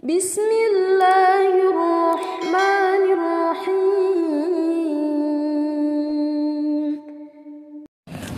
Bismillahirrahmanirrahim.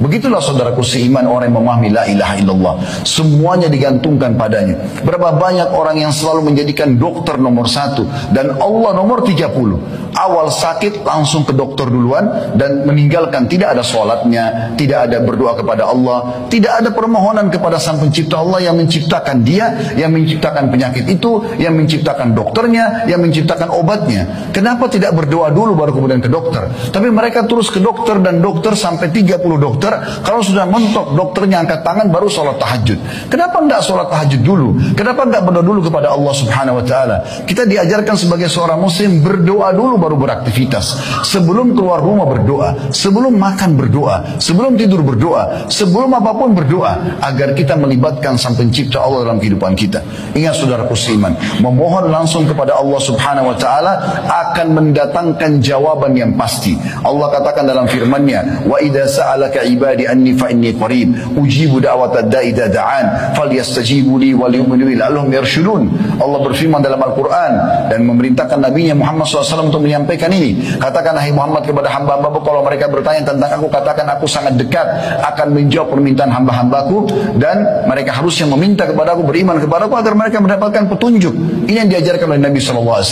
Begitulah saudaraku seiman orang yang memahami la ilaha illallah. Semuanya digantungkan padanya. Berapa banyak orang yang selalu menjadikan dokter nomor 1 dan Allah nomor 30. Awal sakit langsung ke dokter duluan dan meninggalkan, tidak ada sholatnya, tidak ada berdoa kepada Allah, tidak ada permohonan kepada sang pencipta Allah yang menciptakan dia, yang menciptakan penyakit itu, yang menciptakan dokternya, yang menciptakan obatnya. Kenapa tidak berdoa dulu baru kemudian ke dokter? Tapi mereka terus ke dokter dan dokter sampai 30 dokter. Kalau sudah mentok dokternya angkat tangan baru sholat tahajud. Kenapa enggak sholat tahajud dulu? Kenapa enggak berdoa dulu kepada Allah Subhanahu Wa Taala? Kita diajarkan sebagai seorang muslim berdoa dulu baru beraktivitas. Sebelum keluar rumah berdoa, sebelum makan berdoa, sebelum tidur berdoa, sebelum apapun berdoa, agar kita melibatkan sang pencipta Allah dalam kehidupan kita. Ingat saudaraku seiman, memohon langsung kepada Allah Subhanahu Wa Taala akan mendatangkan jawaban yang pasti. Allah katakan dalam firman-Nya, wa idza sa'alaka ibadi anni fa inni qarib ujibu da'watad da'i idza da'an falyastajibu li wal yu'minu bi la'allahum yarshudun. Allah berfirman dalam Al-Qur'an dan memerintahkan Nabi-Nya Muhammad SAW untuk menyampaikan ini. Katakan hai Muhammad kepada hamba-hambaku, kalau mereka bertanya tentang aku, katakan aku sangat dekat akan menjawab permintaan hamba-hambaku, dan mereka harusnya meminta kepada aku, beriman kepada aku agar mereka mendapatkan petunjuk. Ini yang diajarkan oleh Nabi SAW.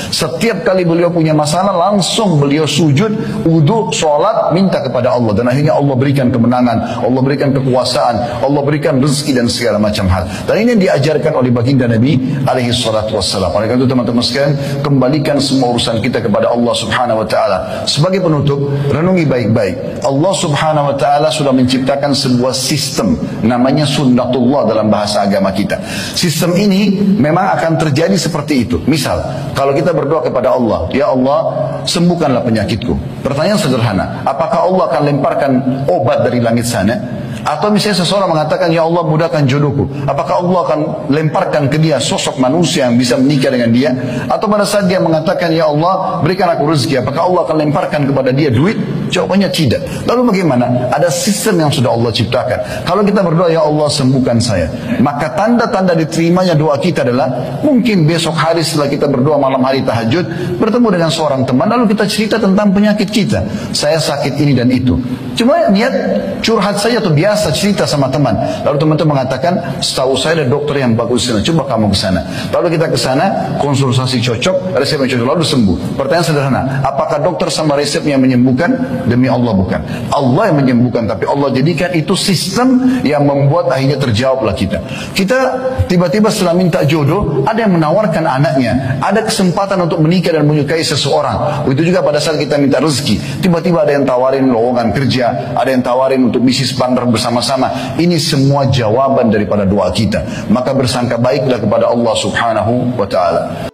Setiap kali beliau punya masalah langsung beliau sujud, wudu, sholat, minta kepada Allah, dan akhirnya Allah berikan kemenangan, Allah berikan kekuasaan, Allah berikan rezeki dan segala macam hal. Dan ini yang diajarkan oleh baginda Nabi alaihi salatu wassalam. Oleh karena itu teman-teman sekalian, kembalikan semua urusan kita kepada Allah Subhanahu Wa Taala. Sebagai penutup, renungi baik-baik. Allah Subhanahu Wa Taala sudah menciptakan sebuah sistem, namanya sunnatullah dalam bahasa agama kita. Sistem ini memang akan terjadi seperti itu. Misal, kalau kita berdoa kepada Allah, ya Allah, sembuhkanlah penyakitku. Pertanyaan sederhana, apakah Allah akan lemparkan obat dari langit sana? Atau misalnya seseorang mengatakan, ya Allah mudahkan jodohku, apakah Allah akan lemparkan ke dia sosok manusia yang bisa menikah dengan dia? Atau pada saat dia mengatakan, ya Allah berikan aku rezeki, apakah Allah akan lemparkan kepada dia duit? Jawabannya tidak. Lalu bagaimana? Ada sistem yang sudah Allah ciptakan. Kalau kita berdoa, ya Allah sembuhkan saya, maka tanda-tanda diterimanya doa kita adalah mungkin besok hari setelah kita berdoa malam hari tahajud, bertemu dengan seorang teman, lalu kita cerita tentang penyakit kita. Saya sakit ini dan itu. Cuma niat curhat saja atau biasa cerita sama teman. Lalu teman-teman mengatakan, setahu saya ada dokter yang bagus di sana, coba kamu ke sana. Lalu kita ke sana, konsultasi cocok, resep yang cocok, lalu sembuh. Pertanyaan sederhana, apakah dokter sama resepnya menyembuhkan? Demi Allah bukan. Allah yang menyembuhkan, tapi Allah jadikan itu sistem yang membuat akhirnya terjawablah kita. Kita tiba-tiba setelah minta jodoh, ada yang menawarkan anaknya, ada kesempatan untuk menikah dan menyukai seseorang. Begitu juga pada saat kita minta rezeki, tiba-tiba ada yang tawarin lowongan kerja, ada yang tawarin untuk bisnis partner bersama-sama. Ini semua jawaban daripada doa kita. Maka bersangka baiklah kepada Allah Subhanahu Wa Taala.